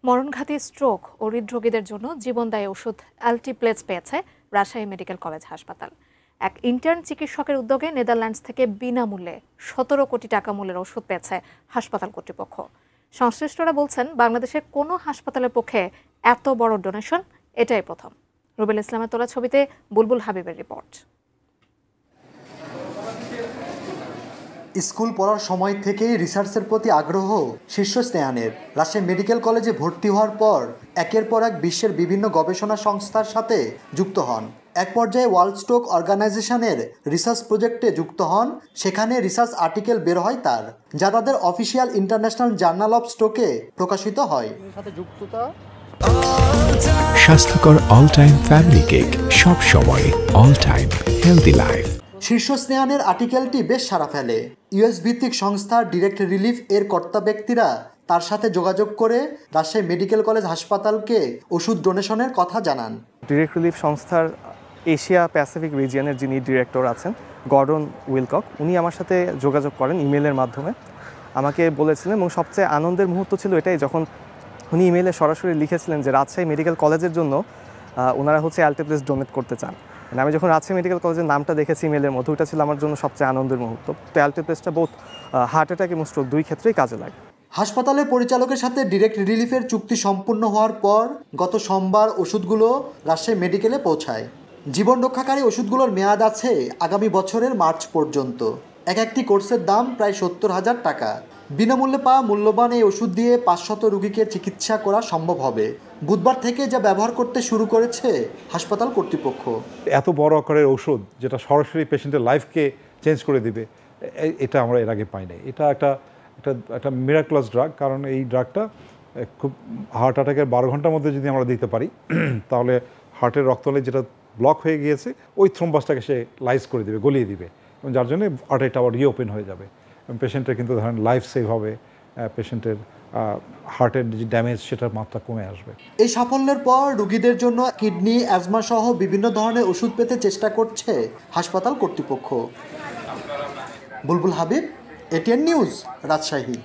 মরণঘাতী stroke ও হৃদরোগীদের জন্য জীবনদায়ী ওষুধ অ্যালটিপ্লেজ পেয়েছে রাজশাহী মেডিকেল কলেজ হাসপাতাল। এক ইন্টার্ন চিকিৎসকের উদ্যোগে নেদারল্যান্ডস থেকে বিনামূল্যে 17 কোটি টাকা মূল্যের ওষুধ পেয়েছে হাসপাতাল কর্তৃপক্ষ। সংশ্লিষ্টরা বলছেন, বাংলাদেশের কোনো হাসপাতালের পক্ষে এত বড় ডোনেশন এটাই প্রথম। রুবেল ইসলামের তোলা ছবিতে বুলবুল হাবিবের রিপোর্ট। স্কুল পড়ার সময় থেকেই রিসার্চের প্রতি আগ্রহ শীর্ষ স্নেহানের। রাজশাহী মেডিকেল কলেজে ভর্তি হওয়ার পর একের পর এক বিশ্বের বিভিন্ন গবেষণা সংস্থার সাথে যুক্ত হন। এক পর্যায়ে ওয়ার্ল্ড স্ট্রোক অর্গানাইজেশনের রিসার্চ প্রজেক্টে যুক্ত হন। সেখানে রিসার্চ আর্টিকেল বের হয় তার, যা তাদের অফিসিয়াল ইন্টারন্যাশনাল জার্নাল অফ স্ট্রোকে প্রকাশিত হয়। স্বাস্থ্যকর অল টাইম ফ্যামিলি কেক, সব সময় অল টাইম হেলদি লাইফ। শীর্ষ স্নেহানের আর্টিকেলটি বেশ সাড়া ফেলে। ইউএস ভিত্তিক সংস্থা ডিরেক্ট রিলিফ এর কর্তা ব্যক্তিরা তার সাথে যোগাযোগ করে রাজশাহী মেডিকেল কলেজ হাসপাতালকে ওষুধ ডোনেশনের কথা জানান। ডিরেক্ট রিলিফ সংস্থার এশিয়া প্যাসিফিক রিজিয়নের যিনি ডিরেক্টর আছেন, গর্ডন উইলকক, উনি আমার সাথে যোগাযোগ করেন ইমেলের মাধ্যমে। আমাকে বলেছিলেন, এবং সবচেয়ে আনন্দের মুহূর্ত ছিল এটাই যখন উনি ইমেলে সরাসরি লিখেছিলেন যে রাজশাহী মেডিকেল কলেজের জন্য ওনারা অ্যালটিপ্লেজ ডোনেট করতে চান। আমি যখন রাজশাহী মেডিকেল কলেজের নামটা দেখেছি ইমেলের মধ্যে, ওটা ছিল আমার জন্য সবচেয়ে আনন্দের মুহূর্ত। তো অ্যালটিপ্লেজটা বোথ হার্ট অ্যাটাক এবং স্ট্রোক দুই ক্ষেত্রেই কাজে লাগে। হাসপাতালের পরিচালকের সাথে ডিরেক্ট রিলিফের চুক্তি সম্পূর্ণ হওয়ার পর গত সোমবার ওষুধগুলো রাজশাহী মেডিকেলে পৌঁছায়। জীবন রক্ষাকারী ওষুধগুলোর মেয়াদ আছে আগামী বছরের মার্চ পর্যন্ত। একটি কোর্সের দাম প্রায় 70,000 টাকা। বিনামূল্যে পাওয়া মূল্যবান এই ওষুধ দিয়ে 500 রোগীকে চিকিৎসা করা সম্ভব হবে। বুধবার থেকে যা ব্যবহার করতে শুরু করেছে হাসপাতাল কর্তৃপক্ষ। এত বড় আকারের ওষুধ যেটা সরাসরি পেশেন্টের লাইফকে চেঞ্জ করে দিবে, এটা আমরা এর আগে পাই নাই। এটা একটা মিরাক্লাস ড্রাগ, কারণ এই ড্রাগটা খুব হার্ট অ্যাটাকের 12 ঘন্টার মধ্যে যদি আমরা দিতে পারি, তাহলে হার্টের রক্তনালী যেটা ব্লক হয়ে গিয়েছে ওই থ্রোম্বাসটাকে সে লাইজ করে দিবে, গলিয়ে দিবে, এবং যার জন্য আর্টারিটা আবার রিওপেন হয়ে যাবে এবং পেশেন্টের কিন্তু ধরেন লাইফ সেভ হবে, পেশেন্টের হার্টের যে ড্যামেজ সেটার মাত্রা কমে আসবে। এই সাফল্যের পর রোগীদের জন্য কিডনি, অ্যাজমা সহ বিভিন্ন ধরনের ওষুধ পেতে চেষ্টা করছে হাসপাতাল কর্তৃপক্ষ। বুলবুল হাবিব, এটিএন নিউজ, রাজশাহী।